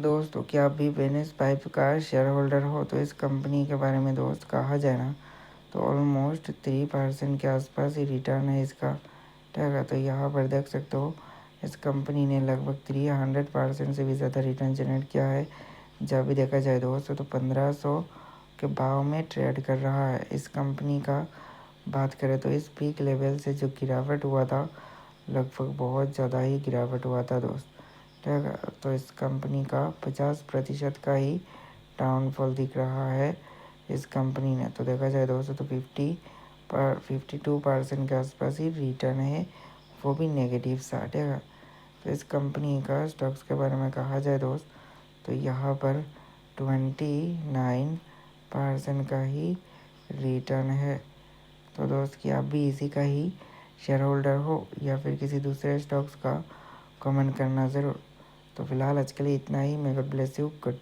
दोस्तों क्या आप भी वेनिस पाइप का शेयर होल्डर हो तो इस कंपनी के बारे में दोस्त कहा जाए ना तो ऑलमोस्ट 3% के आसपास ही रिटर्न है इसका। ठीक है, तो यहाँ पर देख सकते हो इस कंपनी ने लगभग 300% से भी ज़्यादा रिटर्न जनरेट किया है। जब भी देखा जाए दोस्तों तो 1500 के भाव में ट्रेड कर रहा है। इस कंपनी का बात करें तो इस पीक लेवल से जो गिरावट हुआ था लगभग बहुत ज़्यादा ही गिरावट हुआ था दोस्त। ठीक है, तो इस कंपनी का 50% का ही डाउनफॉल दिख रहा है इस कंपनी ने। तो देखा जाए दोस्तों तो 52% के आसपास ही रिटर्न है, वो भी नेगेटिव सा। ठीक है, तो इस कंपनी का स्टॉक्स के बारे में कहा जाए दोस्त तो यहाँ पर 29% का ही रिटर्न है। तो दोस्त कि आप भी इसी का ही शेयर होल्डर हो या फिर किसी दूसरे स्टॉक्स का, कमेंट करना ज़रूर। तो फिलहाल आज के लिए इतना ही। May God bless you. Good.